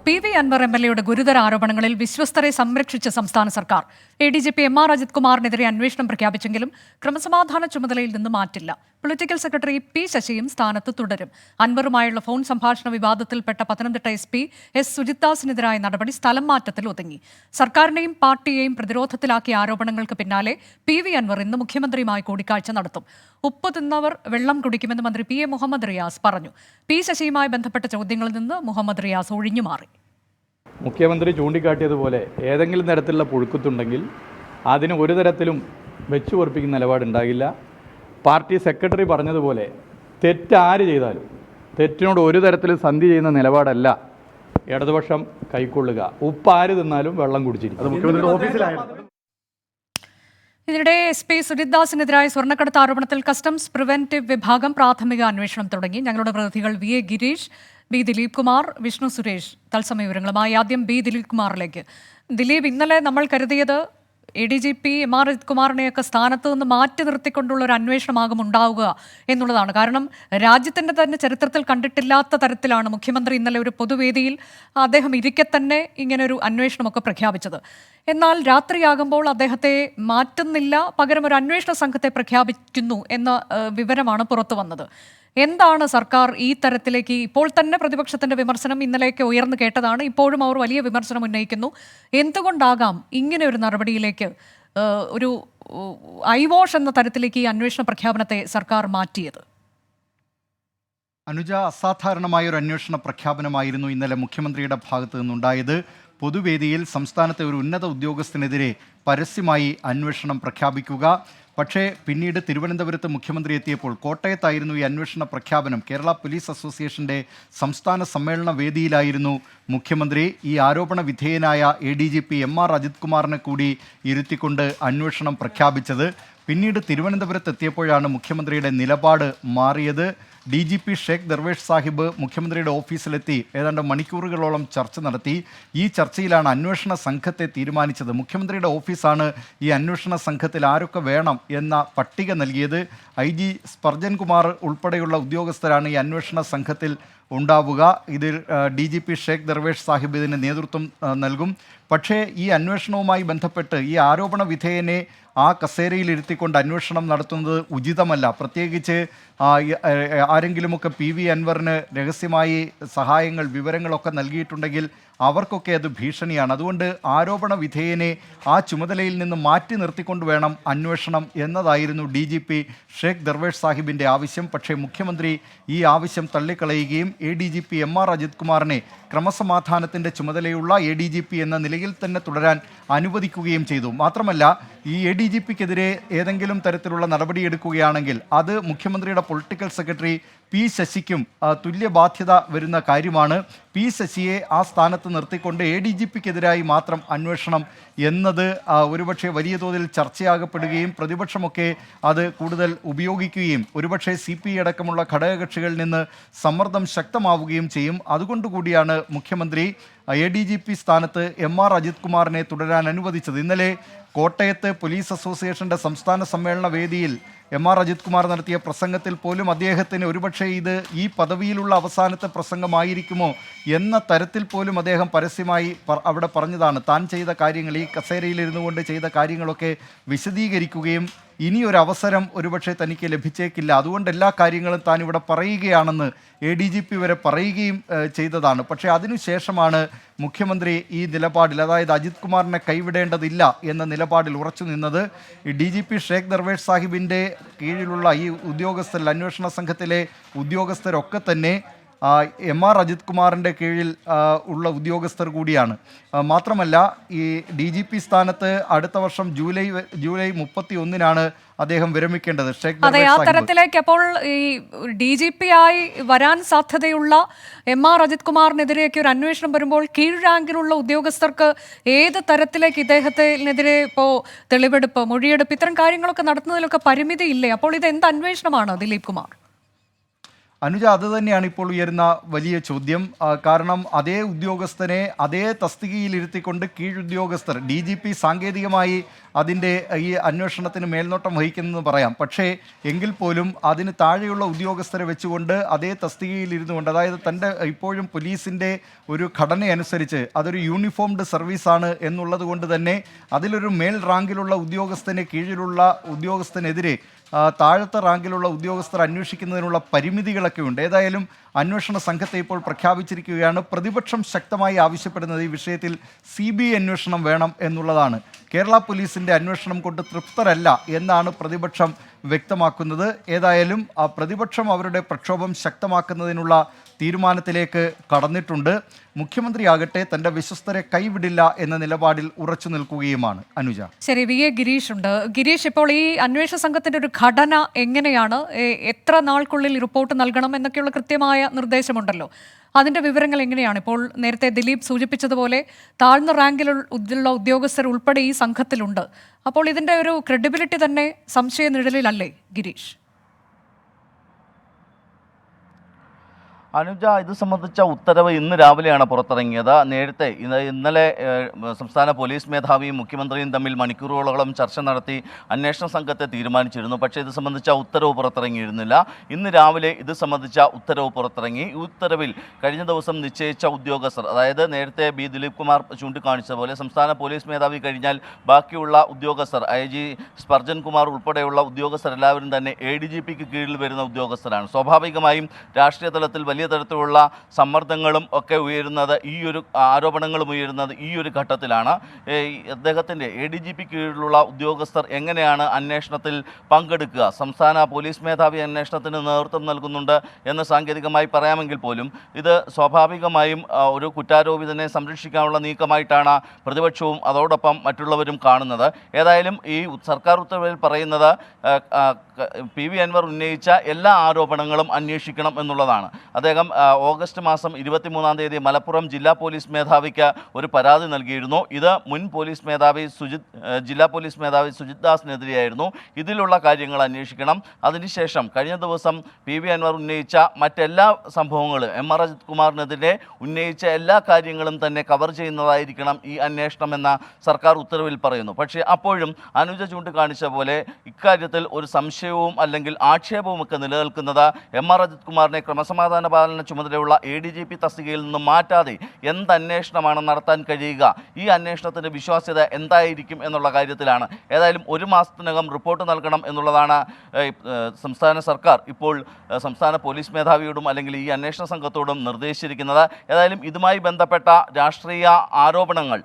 PV. Anwar എം.എൽ.എയുടെ ഗുരുതര ആരോപണങ്ങളിൽ വിശ്വസ്തരെ സംരക്ഷിച്ച സംസ്ഥാന സർക്കാർ ADGP M.R. അജിത് കുമാറിനെതിരെ അന്വേഷണം പ്രഖ്യാപിച്ചെങ്കിലും ക്രമസമാധാന ചുമതലയിൽ നിന്ന് മാറ്റില്ല. Political secretary P. ശശിയും സ്ഥാനത്ത് തുടരും. അൻവറുമായുള്ള ഫോൺ സംഭാഷണ വിവാദത്തിൽപ്പെട്ട പത്തനംതിട്ട SP S. സുജിത്ദാസിനെതിരായ നടപടി സ്ഥലം മാറ്റത്തിൽ ഒതുങ്ങി. സർക്കാരിനെയും പാർട്ടിയെയും പ്രതിരോധത്തിലാക്കിയ ആരോപണങ്ങൾക്ക് പിന്നാലെ P.V. അൻവർ ഇന്ന് മുഖ്യമന്ത്രിയുമായി കൂടിക്കാഴ്ച നടത്തും. ഉപ്പ് തിന്നവർ വെള്ളം കുടിക്കുമെന്ന് മന്ത്രി P.A. മുഹമ്മദ് റിയാസ് പറഞ്ഞു. P. ശശിയുമായി ബന്ധപ്പെട്ട ചോദ്യങ്ങളിൽ നിന്ന് മുഹമ്മദ് റിയാസ് ഒഴിഞ്ഞുമാറി. മുഖ്യമന്ത്രി ചൂണ്ടിക്കാട്ടിയതുപോലെ ഏതെങ്കിലും തരത്തിലുള്ള പുഴുക്കുത്തുണ്ടെങ്കിൽ അതിന് ഒരു തരത്തിലും വെച്ചു പൊറപ്പിക്കുന്ന നിലപാടുണ്ടാകില്ല. പാർട്ടി സെക്രട്ടറി പറഞ്ഞതുപോലെ തെറ്റാര് ചെയ്താലും തെറ്റിനോട് ഒരു തരത്തിലും സന്ധി ചെയ്യുന്ന നിലപാടല്ല ഇടതുപക്ഷം കൈക്കൊള്ളുക. ഉപ്പ് ആര് തിന്നാലും വെള്ളം കുടിച്ചിരിക്കും. അത് മുഖ്യമന്ത്രിയുടെ ഓഫീസിലായിരുന്നു. ഇതിനിടെ SP സുജിത്ദാസിനെതിരായ സ്വർണ്ണക്കടത്ത് ആരോപണത്തിൽ കസ്റ്റംസ് പ്രിവെന്റീവ് വിഭാഗം പ്രാഥമിക അന്വേഷണം തുടങ്ങി. ഞങ്ങളുടെ പ്രതിനിധികൾ VA ഗിരീഷ്, B. ദിലീപ് കുമാർ, വിഷ്ണു സുരേഷ് തത്സമയ വിവരങ്ങളുമായി. ആദ്യം B. ദിലീപ് കുമാറിലേക്ക്. ദിലീപ്, ഇന്നലെ നമ്മൾ കരുതിയത് ADGP M.R. അജിത് കുമാറിനെയൊക്കെ സ്ഥാനത്ത് നിന്ന് മാറ്റി നിർത്തിക്കൊണ്ടുള്ള ഒരു അന്വേഷണമാകും ഉണ്ടാവുക എന്നുള്ളതാണ്. കാരണം രാജ്യത്തിൻ്റെ തന്നെ ചരിത്രത്തിൽ കണ്ടിട്ടില്ലാത്ത തരത്തിലാണ് മുഖ്യമന്ത്രി ഇന്നലെ ഒരു പൊതുവേദിയിൽ അദ്ദേഹം ഇരിക്കെ തന്നെ ഇങ്ങനൊരു അന്വേഷണമൊക്കെ പ്രഖ്യാപിച്ചത്. എന്നാൽ രാത്രിയാകുമ്പോൾ അദ്ദേഹത്തെ മാറ്റുന്നില്ല, പകരം ഒരു അന്വേഷണ സംഘത്തെ പ്രഖ്യാപിക്കുന്നു എന്ന വിവരമാണ് പുറത്തു വന്നത്. എന്താണ് സർക്കാർ ഈ തരത്തിലേക്ക്? ഇപ്പോൾ തന്നെ പ്രതിപക്ഷത്തിന്റെ വിമർശനം ഇന്നലെയൊക്കെ ഉയർന്നു കേട്ടതാണ്. ഇപ്പോഴും അവർ വലിയ വിമർശനം ഉന്നയിക്കുന്നു. എന്തുകൊണ്ടാകാം ഇങ്ങനെ ഒരു നടപടിയിലേക്ക്, ഒരു ഐവാഷ് എന്ന തരത്തിലേക്ക് ഈ അന്വേഷണ പ്രഖ്യാപനത്തെ സർക്കാർ മാറ്റിയത്? അനുജ, അസാധാരണമായ ഒരു അന്വേഷണ പ്രഖ്യാപനമായിരുന്നു ഇന്നലെ മുഖ്യമന്ത്രിയുടെ ഭാഗത്തു നിന്നുണ്ടായത്. പൊതുവേദിയിൽ സംസ്ഥാനത്തെ ഒരു ഉന്നത ഉദ്യോഗസ്ഥനെതിരെ പരസ്യമായി അന്വേഷണം പ്രഖ്യാപിക്കുക. പക്ഷേ പിന്നീട് തിരുവനന്തപുരത്ത് മുഖ്യമന്ത്രി എത്തിയപ്പോൾ കോട്ടയത്തായിരുന്നു ഈ അന്വേഷണ പ്രഖ്യാപനം. കേരള പോലീസ് അസോസിയേഷൻ്റെ സംസ്ഥാന സമ്മേളന വേദിയിലായിരുന്നു മുഖ്യമന്ത്രി ഈ ആരോപണ വിധേയനായ ADGP M.R. അജിത് കുമാറിനെ കൂടി ഇരുത്തിക്കൊണ്ട് അന്വേഷണം പ്രഖ്യാപിച്ചത്. പിന്നീട് തിരുവനന്തപുരത്ത് എത്തിയപ്പോഴാണ് മുഖ്യമന്ത്രിയുടെ നിലപാട് മാറിയത്. DGP ഷേഖ് ദർവേഷ് സാഹിബ് മുഖ്യമന്ത്രിയുടെ ഓഫീസിലെത്തി ഏതാണ്ട് മണിക്കൂറുകളോളം ചർച്ച നടത്തി. ഈ ചർച്ചയിലാണ് അന്വേഷണ സംഘത്തെ തീരുമാനിച്ചത്. മുഖ്യമന്ത്രിയുടെ ഓഫീസാണ് ഈ അന്വേഷണ സംഘത്തിൽ ആരൊക്കെ വേണം എന്ന പട്ടിക നൽകിയത്. IG സ്പർജൻ കുമാർ ഉൾപ്പെടെയുള്ള ഉദ്യോഗസ്ഥരാണ് ഈ അന്വേഷണ സംഘത്തിൽ ഉണ്ടാവുക. ഇതിൽ DGP ഷേഖ് ദർവേഷ് സാഹിബ് ഇതിന് നേതൃത്വം നൽകും. പക്ഷേ ഈ അന്വേഷണവുമായി ബന്ധപ്പെട്ട് ഈ ആരോപണ വിധേയനെ ആ കസേരയിലിരുത്തിക്കൊണ്ട് അന്വേഷണം നടത്തുന്നത് ഉചിതമല്ല. പ്രത്യേകിച്ച് ആരെങ്കിലുമൊക്കെ PV അൻവറിന് രഹസ്യമായി സഹായങ്ങൾ, വിവരങ്ങളൊക്കെ നൽകിയിട്ടുണ്ടെങ്കിൽ അവർക്കൊക്കെ അത് ഭീഷണിയാണ്. അതുകൊണ്ട് ആരോപണ വിധേയനെ ആ ചുമതലയിൽ നിന്ന് മാറ്റി നിർത്തിക്കൊണ്ട് വേണം അന്വേഷണം എന്നതായിരുന്നു DGP ഷേഖ് ദർവേഷ് സാഹിബിൻ്റെ ആവശ്യം. പക്ഷേ മുഖ്യമന്ത്രി ഈ ആവശ്യം തള്ളിക്കളയുകയും ADGP M.R. അജിത് കുമാറിനെ ക്രമസമാധാനത്തിൻ്റെ ചുമതലയുള്ള ADGP എന്ന നിലയിൽ തന്നെ തുടരാൻ അനുവദിക്കുകയും ചെയ്തു. മാത്രമല്ല, ഈ ADGPക്കെതിരെ ഏതെങ്കിലും തരത്തിലുള്ള നടപടിയെടുക്കുകയാണെങ്കിൽ അത് മുഖ്യമന്ത്രിയുടെ പൊളിറ്റിക്കൽ സെക്രട്ടറി P. ശശിക്കും തുല്യ ബാധ്യത വരുന്ന കാര്യമാണ്. P. ശശിയെ ആ സ്ഥാനത്ത് നിർത്തിക്കൊണ്ട് ADGPക്കെതിരായി മാത്രം അന്വേഷണം എന്നത് ഒരുപക്ഷെ വലിയ തോതിൽ ചർച്ചയാകപ്പെടുകയും പ്രതിപക്ഷമൊക്കെ അത് കൂടുതൽ ഉപയോഗിക്കുകയും ഒരുപക്ഷെ CPI അടക്കമുള്ള ഘടകകക്ഷികളിൽ നിന്ന് സമ്മർദ്ദം ശക്തമാവുകയും ചെയ്യും. അതുകൊണ്ടുകൂടിയാണ് മുഖ്യമന്ത്രി ADGP സ്ഥാനത്ത് M.R. അജിത് കുമാറിനെ തുടരാൻ അനുവദിച്ചത്. ഇന്നലെ കോട്ടയത്ത് പോലീസ് അസോസിയേഷൻ്റെ സംസ്ഥാന സമ്മേളന വേദിയിൽ M.R. അജിത് കുമാർ നടത്തിയ പ്രസംഗത്തിൽ പോലും അദ്ദേഹത്തിന് ഒരുപക്ഷെ ഇത് ഈ പദവിയിലുള്ള അവസാനത്തെ പ്രസംഗമായിരിക്കുമോ എന്ന തരത്തിൽ പോലും അദ്ദേഹം പരസ്യമായി അവിടെ പറഞ്ഞതാണ്. താൻ ചെയ്ത കാര്യങ്ങൾ, ഈ കസേരയിലിരുന്നു കൊണ്ട് ചെയ്ത കാര്യങ്ങളൊക്കെ വിശദീകരിക്കുകയും ഇനിയൊരവസരം ഒരുപക്ഷെ തനിക്ക് ലഭിച്ചേക്കില്ല, അതുകൊണ്ട് എല്ലാ കാര്യങ്ങളും താൻ ഇവിടെ പറയുകയാണെന്ന് ADGP വരെ പറയുകയും ചെയ്തതാണ്. പക്ഷേ അതിനുശേഷമാണ് മുഖ്യമന്ത്രി ഈ നിലപാടിൽ, അതായത് അജിത് കുമാറിനെ കൈവിടേണ്ടതില്ല എന്ന നിലപാടിൽ ഉറച്ചു നിന്നത്. ഈ DGP ഷേഖ് ദർവേഷ് സാഹിബിൻ്റെ കീഴിലുള്ള ഈ ഉദ്യോഗസ്ഥർ, അന്വേഷണ സംഘത്തിലെ ഉദ്യോഗസ്ഥരൊക്കെ തന്നെ M.R. അജിത് കുമാറിൻ്റെ കീഴിൽ ഉള്ള ഉദ്യോഗസ്ഥർ കൂടിയാണ്. മാത്രമല്ല, ഈ DGP സ്ഥാനത്ത് അടുത്ത വർഷം ജൂലൈ 31-നാണ് അദ്ദേഹം വിരമിക്കേണ്ടത്. അതെ, ആ തരത്തിലേക്ക് അപ്പോൾ ഈ DGP ആയി വരാൻ സാധ്യതയുള്ള M.R. അജിത് കുമാറിനെതിരെയൊക്കെ ഒരു അന്വേഷണം വരുമ്പോൾ കീഴ് റാങ്കിലുള്ള ഉദ്യോഗസ്ഥർക്ക് ഏത് തരത്തിലേക്ക് ഇദ്ദേഹത്തിനെതിരെ ഇപ്പോൾ തെളിവെടുപ്പ്, മൊഴിയെടുപ്പ്, ഇത്തരം കാര്യങ്ങളൊക്കെ നടത്തുന്നതിലൊക്കെ പരിമിതിയില്ലേ? അപ്പോൾ ഇത് എന്ത് അന്വേഷണമാണ് ദിലീപ് കുമാർ? അനുജ, അത് തന്നെയാണ് ഇപ്പോൾ ഉയരുന്ന വലിയ ചോദ്യം. കാരണം അതേ ഉദ്യോഗസ്ഥനെ അതേ തസ്തികയിൽ ഇരുത്തിക്കൊണ്ട് കീഴുദ്യോഗസ്ഥർ DGP സാങ്കേതികമായി അതിൻ്റെ ഈ അന്വേഷണത്തിന് മേൽനോട്ടം വഹിക്കുന്നതെന്ന് പറയാം. പക്ഷേ എങ്കിൽ പോലും അതിന് താഴെയുള്ള ഉദ്യോഗസ്ഥരെ വെച്ചുകൊണ്ട് അതേ തസ്തികയിൽ ഇരുന്നു കൊണ്ട്, അതായത് തൻ്റെ ഇപ്പോഴും പോലീസിൻ്റെ ഒരു ഘടനയനുസരിച്ച് അതൊരു യൂണിഫോംഡ് സർവീസാണ് എന്നുള്ളത് കൊണ്ട് തന്നെ അതിലൊരു മേൽ റാങ്കിലുള്ള ഉദ്യോഗസ്ഥന് കീഴിലുള്ള ഉദ്യോഗസ്ഥനെതിരെ താഴത്തെ റാങ്കിലുള്ള ഉദ്യോഗസ്ഥർ അന്വേഷിക്കുന്നതിനുള്ള പരിമിതികളൊക്കെ ഉണ്ട്. ഏതായാലും അന്വേഷണ സംഘത്തെ ഇപ്പോൾ പ്രഖ്യാപിച്ചിരിക്കുകയാണ്. പ്രതിപക്ഷം ശക്തമായി ആവശ്യപ്പെടുന്നത് ഈ വിഷയത്തിൽ CBI അന്വേഷണം വേണം എന്നുള്ളതാണ്. കേരള പോലീസിൻ്റെ അന്വേഷണം കൊണ്ട് തൃപ്തരല്ല എന്നാണ് പ്രതിപക്ഷം വ്യക്തമാക്കുന്നത്. ഏതായാലും പ്രതിപക്ഷം അവരുടെ പ്രക്ഷോഭം ശക്തമാക്കുന്നതിനുള്ള തീരുമാനത്തിലേക്ക് കടന്നിട്ടുണ്ട്. മുഖ്യമന്ത്രിയാകട്ടെ തൻ്റെ വിശ്വസ്തരെ കൈവിടില്ല എന്ന നിലപാടിൽ ഉറച്ചു നിൽക്കുകയുമാണ്. അനുജ, ശരി, VA ഗിരീഷ് ഉണ്ട്. ഗിരീഷ്, ഇപ്പോൾ ഈ അന്വേഷണ സംഘത്തിന്റെ ഒരു ഘടന എങ്ങനെയാണ്? എത്ര നാൾക്കുള്ളിൽ റിപ്പോർട്ട് നൽകണം എന്നൊക്കെയുള്ള കൃത്യമായ നിർദ്ദേശമുണ്ടല്ലോ. അതിന്റെ വിവരങ്ങൾ എങ്ങനെയാണ്? ഇപ്പോൾ നേരത്തെ ദിലീപ് സൂചിപ്പിച്ചതുപോലെ താഴ്ന്ന റാങ്കിലുള്ള ഉദ്യോഗസ്ഥർ ഉൾപ്പെടെ ഈ സംഘത്തിലുണ്ട്. അപ്പോൾ ഇതിന്റെ ഒരു ക്രെഡിബിലിറ്റി തന്നെ സംശയ നിഴലിലല്ലേ ഗിരീഷ്? അനുജ, ഇത് സംബന്ധിച്ച ഉത്തരവ് ഇന്ന് രാവിലെയാണ് പുറത്തിറങ്ങിയത്. നേരത്തെ ഇന്നലെ സംസ്ഥാന പോലീസ് മേധാവിയും മുഖ്യമന്ത്രിയും തമ്മിൽ മണിക്കൂറുകളോളം ചർച്ച നടത്തി അന്വേഷണ സംഘത്തെ തീരുമാനിച്ചിരുന്നു. പക്ഷേ ഇത് സംബന്ധിച്ച ഉത്തരവ് പുറത്തിറങ്ങിയിരുന്നില്ല. ഇന്ന് രാവിലെ ഇത് സംബന്ധിച്ച ഉത്തരവ് പുറത്തിറങ്ങി. ഈ ഉത്തരവിൽ കഴിഞ്ഞ ദിവസം നിശ്ചയിച്ച ഉദ്യോഗസ്ഥർ, അതായത് നേരത്തെ ദിലീപ് കുമാർ ചൂണ്ടിക്കാണിച്ച പോലെ സംസ്ഥാന പോലീസ് മേധാവി കഴിഞ്ഞാൽ ബാക്കിയുള്ള ഉദ്യോഗസ്ഥർ IG സ്പർജൻ കുമാർ ഉൾപ്പെടെയുള്ള ഉദ്യോഗസ്ഥരെല്ലാവരും തന്നെ ADGPക്ക് കീഴിൽ വരുന്ന ഉദ്യോഗസ്ഥരാണ്. സ്വാഭാവികമായും രാഷ്ട്രീയ തലത്തിൽ വലിയ തരത്തിലുള്ള സമ്മർദ്ദങ്ങളും ഒക്കെ ഉയരുന്നത്, ഈ ഒരു ആരോപണങ്ങളും ഉയരുന്നത് ഈ ഒരു ഘട്ടത്തിലാണ്. അദ്ദേഹത്തിൻ്റെ ADGP കീഴിലുള്ള ഉദ്യോഗസ്ഥർ എങ്ങനെയാണ് അന്വേഷണത്തിൽ പങ്കെടുക്കുക? സംസ്ഥാന പോലീസ് മേധാവി അന്വേഷണത്തിന് നേതൃത്വം നൽകുന്നുണ്ട് എന്ന് സാങ്കേതികമായി പറയാമെങ്കിൽ പോലും ഇത് സ്വാഭാവികമായും ഒരു കുറ്റാരോപിതനെ സംരക്ഷിക്കാനുള്ള നീക്കമായിട്ടാണ് പ്രതിപക്ഷവും അതോടൊപ്പം മറ്റുള്ളവരും കാണുന്നത്. ഏതായാലും ഈ സർക്കാർ ഉത്തരവിൽ പറയുന്നത് PV അൻവർ ഉന്നയിച്ച എല്ലാ ആരോപണങ്ങളും അന്വേഷിക്കണം എന്നുള്ളതാണ്. അദ്ദേഹം ഓഗസ്റ്റ് മാസം 23-ാം തീയതി മലപ്പുറം ജില്ലാ പോലീസ് മേധാവിക്ക് ഒരു പരാതി നൽകിയിരുന്നു. ഇത് മുൻ ജില്ലാ പോലീസ് മേധാവി സുജിത് ദാസിനെതിരെയായിരുന്നു. ഇതിലുള്ള കാര്യങ്ങൾ അന്വേഷിക്കണം. അതിനുശേഷം കഴിഞ്ഞ ദിവസം PV അൻവർ ഉന്നയിച്ച മറ്റെല്ലാ സംഭവങ്ങളും, MR അജിത് കുമാറിനെതിരെ ഉന്നയിച്ച എല്ലാ കാര്യങ്ങളും തന്നെ കവർ ചെയ്യുന്നതായിരിക്കണം ഈ അന്വേഷണം എന്ന സർക്കാർ ഉത്തരവിൽ പറയുന്നു. പക്ഷേ അപ്പോഴും അനുജ ചൂണ്ടിക്കാണിച്ച പോലെ ഇക്കാര്യത്തിൽ ഒരു സംശയവും അല്ലെങ്കിൽ ആക്ഷേപവും ഒക്കെ നിലനിൽക്കുന്നത് MR അജിത് കുമാറിനെ ക്രമസമാധാന പാലന ചുമതലയുള്ള ADGP തസ്തികയിൽ നിന്ന് മാറ്റാതെ എന്ത് അന്വേഷണമാണ് നടത്താൻ കഴിയുക, ഈ അന്വേഷണത്തിൻ്റെ വിശ്വാസ്യത എന്തായിരിക്കും എന്നുള്ള കാര്യത്തിലാണ്. ഏതായാലും ഒരു മാസത്തിനകം റിപ്പോർട്ട് നൽകണം എന്നുള്ളതാണ് സംസ്ഥാന സർക്കാർ ഇപ്പോൾ സംസ്ഥാന പോലീസ് മേധാവിയോടും അല്ലെങ്കിൽ ഈ അന്വേഷണ സംഘത്തോടും നിർദ്ദേശിച്ചിരിക്കുന്നത്. ഏതായാലും ഇതുമായി ബന്ധപ്പെട്ട രാഷ്ട്രീയ ആരോപണങ്ങൾ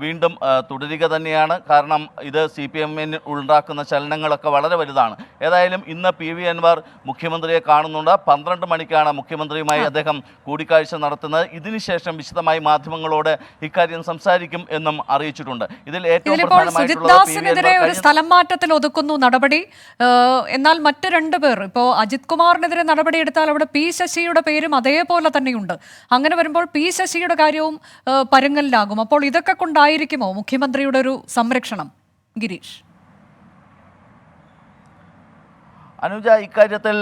വീണ്ടും തുടരുക തന്നെയാണ്. കാരണം ഇത് CPM-ന് ഉണ്ടാക്കുന്ന ചലനങ്ങളൊക്കെ വളരെ വലുതാണ്. ഏതായാലും ഇന്ന് PV അൻവർ മുഖ്യമന്ത്രിയെ കാണുന്നുണ്ട്. 12 മണിക്കാണ് മുഖ്യമന്ത്രിയുമായി അദ്ദേഹം കൂടിക്കാഴ്ച നടത്തുന്നത്. ഇതിനുശേഷം വിശദമായി മാധ്യമങ്ങളോട് ഇക്കാര്യം സംസാരിക്കും എന്നും അറിയിച്ചിട്ടുണ്ട്. ഇതിൽ ഏറ്റവും സുജിത്ദാസിനെതിരെ ഒരു സ്ഥലം മാറ്റത്തിൽ ഒതുക്കുന്നു നടപടി. എന്നാൽ മറ്റ് 2 പേർ, ഇപ്പോൾ അജിത് കുമാറിനെതിരെ നടപടിയെടുത്താൽ അവിടെ P ശശിയുടെ പേരും അതേപോലെ തന്നെയുണ്ട്. അങ്ങനെ വരുമ്പോൾ P ശശിയുടെ കാര്യവും പരുങ്ങലിലാകും. അപ്പോൾ ഇതൊക്കെ കൊണ്ടായിരിക്കുമോ മുഖ്യമന്ത്രിയുടെ ഒരു സംരക്ഷണം ഗിരീഷ്? അനുജ, ഇക്കാര്യത്തിൽ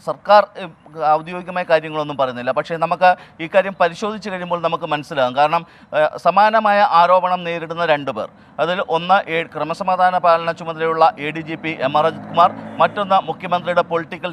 സർക്കാർ ഔദ്യോഗികമായ കാര്യങ്ങളൊന്നും പറയുന്നില്ല. പക്ഷേ നമുക്ക് ഇക്കാര്യം പരിശോധിച്ച് കഴിയുമ്പോൾ നമുക്ക് മനസ്സിലാകും. കാരണം സമാനമായ ആരോപണം നേരിടുന്ന 2 പേർ, അതിൽ ഒന്ന് ക്രമസമാധാന പാലന ചുമതലയുള്ള ADGP MR അജിത് കുമാർ, മറ്റൊന്ന് മുഖ്യമന്ത്രിയുടെ പൊളിറ്റിക്കൽ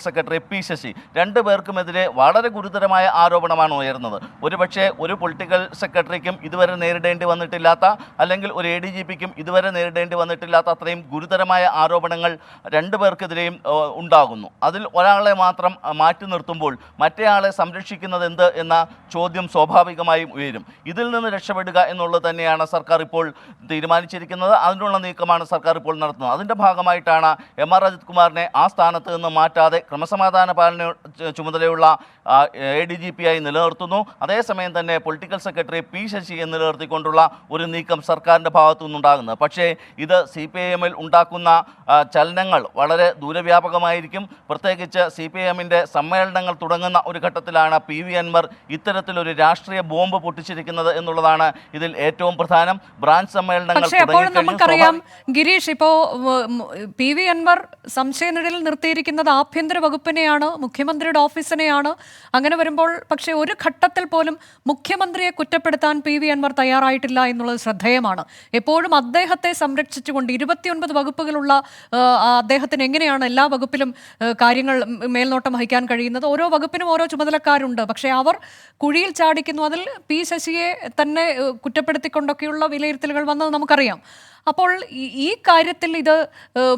സെക്രട്ടറി P ശശി. 2 പേർക്കുമെതിരെ വളരെ ഗുരുതരമായ ആരോപണമാണ് ഉയർന്നത്. ഒരുപക്ഷെ ഒരു പൊളിറ്റിക്കൽ സെക്രട്ടറിക്കും ഇതുവരെ നേരിടേണ്ടി വന്നിട്ടില്ലാത്ത, അല്ലെങ്കിൽ ഒരു ADGPക്കും ഇതുവരെ നേരിടേണ്ടി വന്നിട്ടില്ലാത്ത അത്രയും ഗുരുതരമായ ആരോപണങ്ങൾ 2 പേർക്കെതിരെയും ഉണ്ടാകുന്നു. അതിൽ ഒരാളെ മാത്രം മാറ്റി നിർത്തുമ്പോൾ മറ്റേയാളെ സംരക്ഷിക്കുന്നത് എന്ത് എന്ന ചോദ്യം സ്വാഭാവികമായും ഉയരും. ഇതിൽ നിന്ന് രക്ഷപ്പെടുക എന്നുള്ളത് തന്നെയാണ് സർക്കാർ ഇപ്പോൾ തീരുമാനിച്ചിരിക്കുന്നത്. അതിനുള്ള നീക്കമാണ് സർക്കാർ ഇപ്പോൾ നടത്തുന്നത്. അതിൻ്റെ ഭാഗമായിട്ടാണ് MR അജിത് കുമാറിനെ ആ സ്ഥാനത്ത് നിന്ന് മാറ്റാതെ ക്രമസമാധാന പാലന ചുമതലയുള്ള ADGP-ആയി നിലനിർത്തുന്നു. അതേസമയം തന്നെ പൊളിറ്റിക്കൽ സെക്രട്ടറി P ശശിയെ നിലനിർത്തിക്കൊണ്ടുള്ള ഒരു നീക്കം സർക്കാരിൻ്റെ ഭാഗത്തു നിന്നുണ്ടാകുന്നത്. പക്ഷേ ഇത് CPIM-ൽ ഉണ്ടാക്കുന്ന ചലനങ്ങൾ വളരെ ദൂരവ്യാപകമായിരിക്കും. പ്രത്യേകിച്ച് CPIM-ന്റെ സമ്മേളനങ്ങൾ തുടങ്ങുന്ന ഒരു ഘട്ടത്തിലാണ് PV അൻവർ ഇത്തരത്തിലൊരു രാഷ്ട്രീയ ബോംബ് പൊട്ടിച്ചിരിക്കുന്നത് എന്നുള്ളതാണ് ഇതിൽ ഏറ്റവും പ്രധാനം. ബ്രാഞ്ച് സമ്മേളനങ്ങൾ പക്ഷേ അപ്പോൾ നമുക്കറിയാം ഗിരീഷ്, ഇപ്പോ PV അൻവർ സംശയനിഴലിൽ നിർത്തിയിരിക്കുന്നത് ആഭ്യന്തര വകുപ്പിനെയാണ്, മുഖ്യമന്ത്രിയുടെ ഓഫീസിനെയാണ്. അങ്ങനെ വരുമ്പോൾ പക്ഷേ ഒരു ഘട്ടത്തിൽ പോലും മുഖ്യമന്ത്രിയെ കുറ്റപ്പെടുത്താൻ PV അൻവർ തയ്യാറായിട്ടില്ല എന്നുള്ളത് ശ്രദ്ധേയമാണ്. എപ്പോഴും അദ്ദേഹത്തെ സംരക്ഷിച്ചുകൊണ്ട് 29 വകുപ്പുകളുള്ള അദ്ദേഹത്തിന് എങ്ങനെയാണ് എല്ലാ വകുപ്പിലും കാര്യങ്ങൾ മേൽനോട്ടം വഹിക്കാൻ കഴിയുന്നത്? ഓരോ വകുപ്പിനും ഓരോ ചുമതലക്കാരുണ്ട്. പക്ഷേ അവർ കുഴിയിൽ ചാടിക്കുന്നു. അതിൽ P ശശിയെ തന്നെ കുറ്റപ്പെടുത്തിക്കൊണ്ടൊക്കെയുള്ള വിലയിരുത്തലുകൾ വന്നത് നമുക്കറിയാം. അപ്പോൾ ഈ കാര്യത്തിൽ ഇത്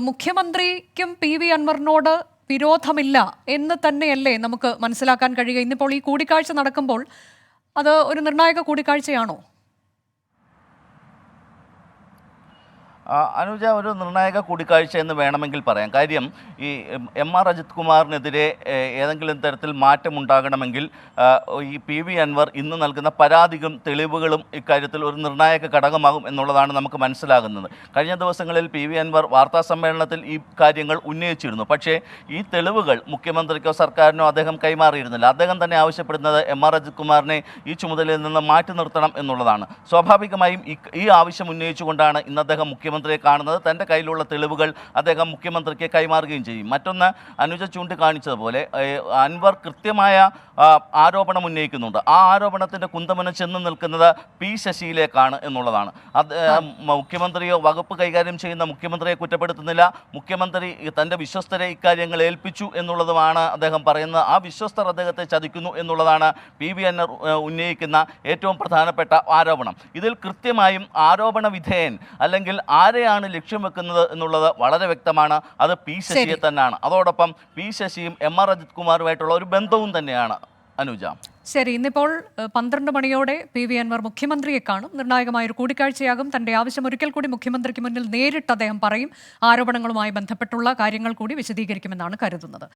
മുഖ്യമന്ത്രിക്കും PV അൻവറിനോട് വിരോധമില്ല എന്ന് തന്നെയല്ലേ നമുക്ക് മനസ്സിലാക്കാൻ കഴിയുക? ഇന്നിപ്പോൾ ഈ കൂടിക്കാഴ്ച നടക്കുമ്പോൾ അത് ഒരു നിർണായക കൂടിക്കാഴ്ചയാണോ? അനുജ, ഒരു നിർണായക കൂടിക്കാഴ്ച എന്ന് വേണമെങ്കിൽ പറയാം. കാര്യം ഈ MR അജിത് കുമാറിനെതിരെ ഏതെങ്കിലും തരത്തിൽ മാറ്റമുണ്ടാകണമെങ്കിൽ ഈ PV അൻവർ ഇന്ന് നൽകുന്ന പരാതികളും തെളിവുകളും ഇക്കാര്യത്തിൽ ഒരു നിർണായക ഘടകമാകും എന്നുള്ളതാണ് നമുക്ക് മനസ്സിലാകുന്നത്. കഴിഞ്ഞ ദിവസങ്ങളിൽ PV അൻവർ വാർത്താ സമ്മേളനത്തിൽ ഈ കാര്യങ്ങൾ ഉന്നയിച്ചിരുന്നു. പക്ഷേ ഈ തെളിവുകൾ മുഖ്യമന്ത്രിക്കോ സർക്കാരിനോ അദ്ദേഹം കൈമാറിയിരുന്നില്ല. അദ്ദേഹം തന്നെ ആവശ്യപ്പെടുന്നത് MR അജിത് കുമാറിനെ ഈ ചുമതലയിൽ നിന്ന് മാറ്റി നിർത്തണം എന്നുള്ളതാണ്. സ്വാഭാവികമായും ഈ ആവശ്യം ഉന്നയിച്ചുകൊണ്ടാണ് ഇന്ന് അദ്ദേഹം മുഖ്യമന്ത്രിയെ കാണുന്നത്. തൻ്റെ കയ്യിലുള്ള തെളിവുകൾ അദ്ദേഹം മുഖ്യമന്ത്രിക്ക് കൈമാറുകയും ചെയ്യും. മറ്റൊന്ന്, അനുജ ചൂണ്ടിക്കാണിച്ചതുപോലെ അൻവർ കൃത്യമായ ആരോപണം ഉന്നയിക്കുന്നുണ്ട്. ആ ആരോപണത്തിൻ്റെ കുന്തമന ചെന്ന് നിൽക്കുന്നത് P ശശിയിലേക്കാണ് എന്നുള്ളതാണ്. മുഖ്യമന്ത്രിയോ വകുപ്പ് കൈകാര്യം ചെയ്യുന്ന മുഖ്യമന്ത്രിയെ കുറ്റപ്പെടുത്തുന്നില്ല. മുഖ്യമന്ത്രി തൻ്റെ വിശ്വസ്തരെ ഇക്കാര്യങ്ങൾ ഏൽപ്പിച്ചു എന്നുള്ളതുമാണ് അദ്ദേഹം പറയുന്നത്. ആ വിശ്വസ്തർ അദ്ദേഹത്തെ ചതിക്കുന്നു എന്നുള്ളതാണ് PV അൻവർ ഉന്നയിക്കുന്ന ഏറ്റവും പ്രധാനപ്പെട്ട ആരോപണം. ഇതിൽ കൃത്യമായും ആരോപണ വിധേയൻ അല്ലെങ്കിൽ ആരെയാണ് ലക്ഷ്യം വെക്കുന്നത് എന്നുള്ളത് വളരെ വ്യക്തമാണ്. അത് P ശശിയെ തന്നെയാണ്. അതോടൊപ്പം P ശശിയും MR അജിത് കുമാറുമായിട്ടുള്ള ഒരു ബന്ധവും തന്നെയാണ് അനുജ. ശരി, ഇന്നിപ്പോൾ 12 മണിയോടെ PV അൻവർ മുഖ്യമന്ത്രിയെ കാണും. നിർണായകമായ ഒരു കൂടിക്കാഴ്ചയാകും. തന്റെ ആവശ്യം ഒരിക്കൽ കൂടി മുഖ്യമന്ത്രിക്ക് മുന്നിൽ നേരിട്ട് അദ്ദേഹം പറയും. ആരോപണങ്ങളുമായി ബന്ധപ്പെട്ടുള്ള കാര്യങ്ങൾ കൂടി വിശദീകരിക്കുമെന്നാണ് കരുതുന്നത്.